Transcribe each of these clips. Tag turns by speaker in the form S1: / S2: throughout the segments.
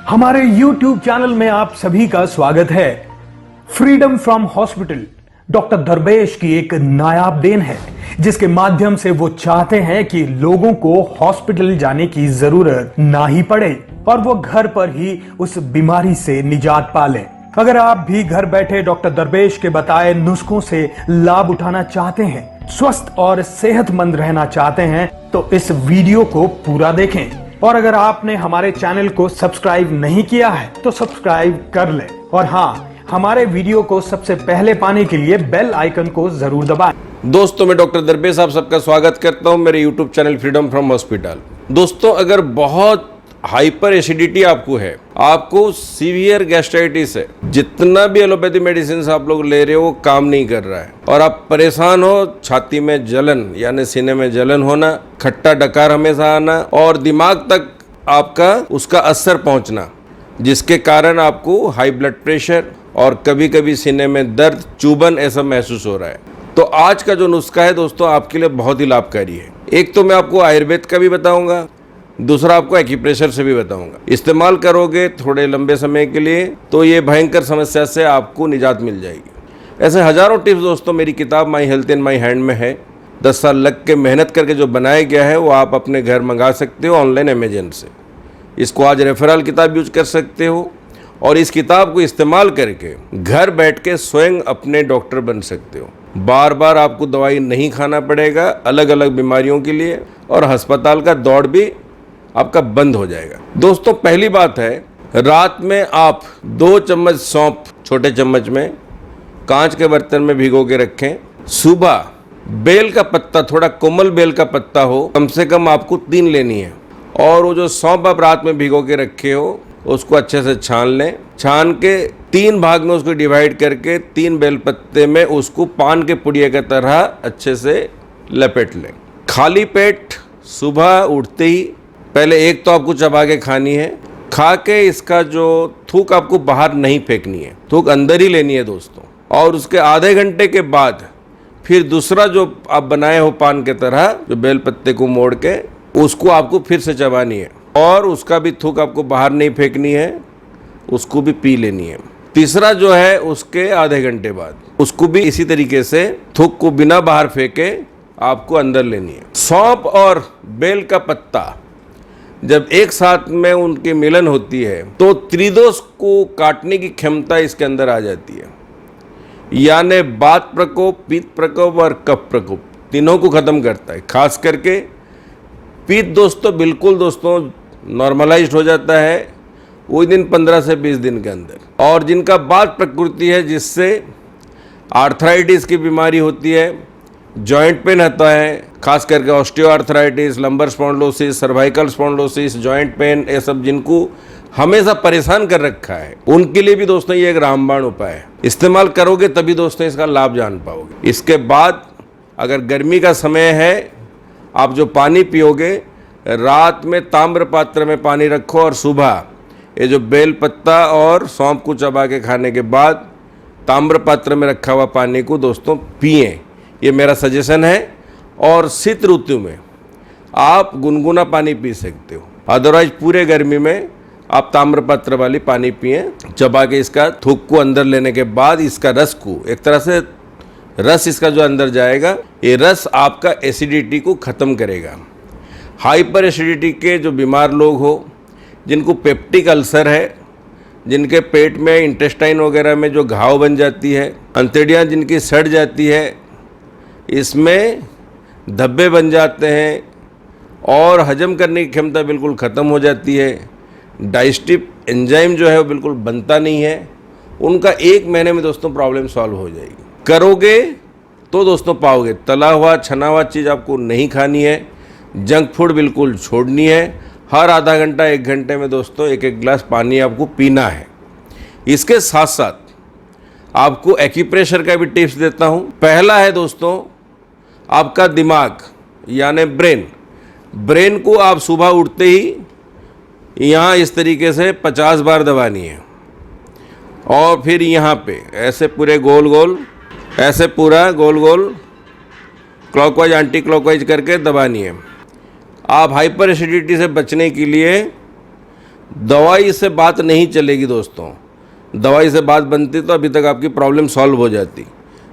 S1: हमारे YouTube channel में आप सभी का स्वागत है। फ्रीडम फ्रॉम हॉस्पिटल डॉक्टर दरवेश की एक नायाब देन है, जिसके माध्यम से वो चाहते हैं कि लोगों को हॉस्पिटल जाने की जरूरत ना ही पड़े और वो घर पर ही उस बीमारी से निजात पा लें। अगर आप भी घर बैठे डॉक्टर दरवेश के बताए नुस्खों से लाभ उठाना चाहते हैं, स्वस्थ और सेहतमंद रहना चाहते हैं, तो इस वीडियो को पूरा देखें। और अगर आपने हमारे चैनल को सब्सक्राइब नहीं किया है तो सब्सक्राइब कर लें। और हाँ, हमारे वीडियो को सबसे पहले पाने के लिए बेल आइकन को जरूर दबाएं।
S2: दोस्तों, मैं डॉक्टर दरवेश आप सबका स्वागत करता हूं मेरे YouTube channel freedom from hospital. दोस्तों, अगर बहुत हाइपर एसिडिटी आपको है, आपको सीवियर गैस्ट्राइटिस है, जितना भी एलोपैथी मेडिसिन आप लोग ले रहे हो वो काम नहीं कर रहा है और आप परेशान हो, छाती में जलन यानी सीने में जलन होना, खट्टा डकार हमेशा आना और दिमाग तक आपका उसका असर पहुंचना, जिसके कारण आपको हाई ब्लड प्रेशर और कभी कभी सीने में दर्द, चुभन ऐसा महसूस हो रहा है, तो आज का जो नुस्खा है दोस्तों आपके लिए बहुत ही लाभकारी है। एक तो मैं आपको आयुर्वेद का भी बताऊंगा, दूसरा आपको एक्यूप्रेशर से भी बताऊंगा। इस्तेमाल करोगे थोड़े लंबे समय के लिए तो ये भयंकर समस्या से आपको निजात मिल जाएगी। ऐसे हजारों टिप्स दोस्तों मेरी किताब my health in my hand में है। 10 साल लग के मेहनत करके जो बनाया गया है वो आप अपने घर मंगा सकते हो ऑनलाइन अमेजन से। इसको आज रेफरल किताब यूज कर सकते हो और इस किताब को इस्तेमाल करके घर बैठ के स्वयं अपने डॉक्टर बन सकते हो। बार बार आपको दवाई नहीं खाना पड़ेगा अलग अलग बीमारियों के लिए और अस्पताल का दौड़ भी आपका बंद हो जाएगा। दोस्तों, पहली बात है, रात में आप 2 चम्मच सौंफ छोटे चम्मच में कांच के बर्तन में भिगो के रखें। सुबह बेल का पत्ता, थोड़ा कोमल बेल का पत्ता हो, कम से कम आपको 3 लेनी है और वो जो सौंफ आप रात में भिगो के रखे हो उसको अच्छे से छान लें। छान के 3 भाग में उसको डिवाइड करके 3 बेल पत्ते में उसको पान के पुड़िया की तरह अच्छे से लपेट लें। खाली पेट सुबह उठते ही पहले एक तो आपको चबा के खानी है। खा के इसका जो थूक आपको बाहर नहीं फेंकनी है, थूक अंदर ही लेनी है दोस्तों। और उसके आधे घंटे के बाद फिर दूसरा जो आप बनाए हो पान के तरह, जो बेल पत्ते को मोड़ के उसको आपको फिर से चबानी है और उसका भी थूक आपको बाहर नहीं फेंकनी है, उसको भी पी लेनी है। तीसरा जो है उसके आधे घंटे बाद उसको भी इसी तरीके से थूक को बिना बाहर फेंके आपको अंदर लेनी है। सौंफ और बेल का पत्ता जब एक साथ में उनकी मिलन होती है तो त्रिदोष को काटने की क्षमता इसके अंदर आ जाती है, यानी वात प्रकोप, पित्त प्रकोप और कफ प्रकोप तीनों को खत्म करता है। खास करके पित्त दोस्तों बिल्कुल दोस्तों नॉर्मलाइज्ड हो जाता है वही दिन 15 से 20 दिन के अंदर। और जिनका वात प्रकृति है, जिससे आर्थराइटिस की बीमारी होती है, जॉइंट पेन आता है, खास करके osteoarthritis, lumbar spondylosis, cervical spondylosis, joint pain, ये सब जिनको हमेशा परेशान कर रखा है, उनके लिए भी दोस्तों ये एक रामबाण उपाय है। इस्तेमाल करोगे तभी दोस्तों इसका लाभ जान पाओगे। इसके बाद अगर गर्मी का समय है, आप जो पानी पियोगे रात में ताम्र पात्र में पानी रखो और सुबह ये जो बेल पत्ता और सौंफ को चबा के खाने के बाद ताम्र पात्र में रखा हुआ पानी को दोस्तों पिएं, ये मेरा सजेशन है। और शीत ऋतु में आप गुनगुना पानी पी सकते हो, अदरवाइज पूरे गर्मी में आप ताम्रपत्र वाली पानी पिए। चबा के इसका थूक को अंदर लेने के बाद इसका रस को एक तरह से रस इसका जो अंदर जाएगा, ये रस आपका एसिडिटी को ख़त्म करेगा। हाइपर एसिडिटी के जो बीमार लोग हो, जिनको पेप्टिक अल्सर है, जिनके पेट में इंटेस्टाइन वगैरह में जो घाव बन जाती है, अंतड़ियाँ जिनकी सड़ जाती है, इसमें धब्बे बन जाते हैं और हजम करने की क्षमता बिल्कुल ख़त्म हो जाती है, डाइजेस्टिव एंजाइम जो है वो बिल्कुल बनता नहीं है, उनका 1 महीने में दोस्तों प्रॉब्लम सॉल्व हो जाएगी। करोगे तो दोस्तों पाओगे। तला हुआ छना हुआ चीज़ आपको नहीं खानी है, जंक फूड बिल्कुल छोड़नी है। हर आधा घंटा 1 घंटे में दोस्तों 1-1 गिलास पानी आपको पीना है। इसके साथ साथ आपको एक्यूप्रेशर का भी टिप्स देता हूँ। पहला है दोस्तों आपका दिमाग यानी ब्रेन को आप सुबह उठते ही यहाँ इस तरीके से 50 बार दबानी है और फिर यहाँ पे ऐसे पूरे गोल गोल, ऐसे पूरा गोल गोल क्लॉकवाइज एंटी क्लॉकवाइज करके दबानी है। आप हाइपर एसिडिटी से बचने के लिए दवाई से बात नहीं चलेगी दोस्तों। दवाई से बात बनती तो अभी तक आपकी प्रॉब्लम सॉल्व हो जाती।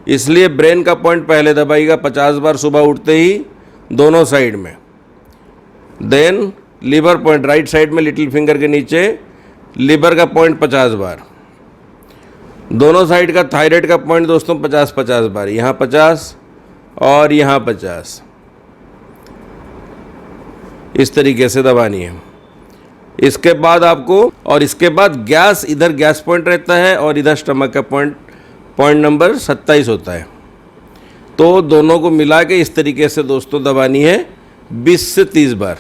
S2: इसलिए ब्रेन का पॉइंट पहले दबाइएगा 50 बार सुबह उठते ही दोनों साइड में। Then lever point right side में लिटिल फिंगर के नीचे लीवर का पॉइंट 50 बार। दोनों साइड का थायराइड का पॉइंट दोस्तों 50-50 बार। यहाँ 50 और यहाँ 50। इस तरीके से दबानी है। इसके बाद आपको, और इसके बाद गैस, इधर गैस पॉइंट रहता है और इधर स्टमक का पॉइंट नंबर 27 होता है। तो दोनों को मिला के इस तरीके से दोस्तों दबानी है 20 से 30 बार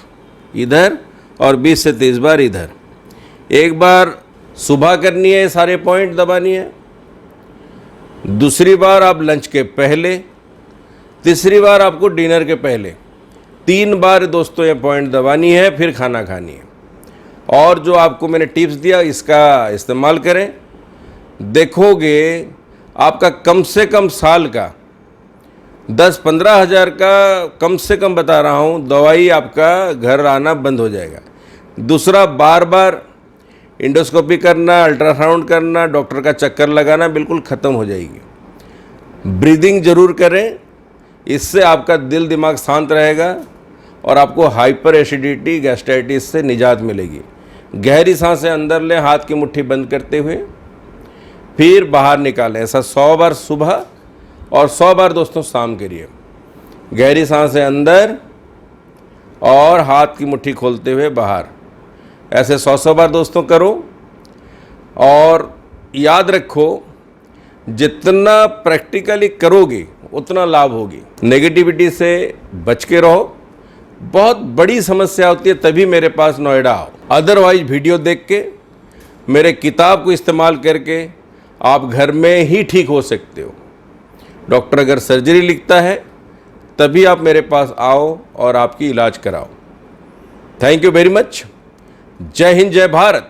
S2: इधर और 20 से 30 बार इधर। एक बार सुबह करनी है, सारे पॉइंट दबानी है। दूसरी बार आप लंच के पहले, तीसरी बार आपको डिनर के पहले। 3 बार दोस्तों ये पॉइंट दबानी है, फिर खाना खानी है। और जो आपको मैंने टिप्स दिया इसका इस्तेमाल करें, देखोगे आपका कम से कम साल का 10-15 हज़ार का, कम से कम बता रहा हूँ, दवाई आपका घर आना बंद हो जाएगा। दूसरा, बार बार इंडोस्कोपी करना, अल्ट्रासाउंड करना, डॉक्टर का चक्कर लगाना बिल्कुल ख़त्म हो जाएगी। ब्रीदिंग ज़रूर करें, इससे आपका दिल दिमाग शांत रहेगा और आपको हाइपर एसिडिटी गैस्ट्राइटिस से निजात मिलेगी। गहरी सांसें अंदर लें हाथ की मुट्ठी बंद करते हुए, फिर बाहर निकालें। ऐसा 100 बार सुबह और 100 बार दोस्तों शाम करिए। गहरी सांसें अंदर और हाथ की मुट्ठी खोलते हुए बाहर। ऐसे 100 बार दोस्तों करो। और याद रखो, जितना प्रैक्टिकली करोगे उतना लाभ होगी। नेगेटिविटी से बच के रहो। बहुत बड़ी समस्या होती है तभी मेरे पास नोएडा आओ। अदरवाइज वीडियो देख के, मेरे किताब को इस्तेमाल करके आप घर में ही ठीक हो सकते हो। डॉक्टर अगर सर्जरी लिखता है तभी आप मेरे पास आओ और आपकी इलाज कराओ। Thank you very much. जय हिंद, जय भारत।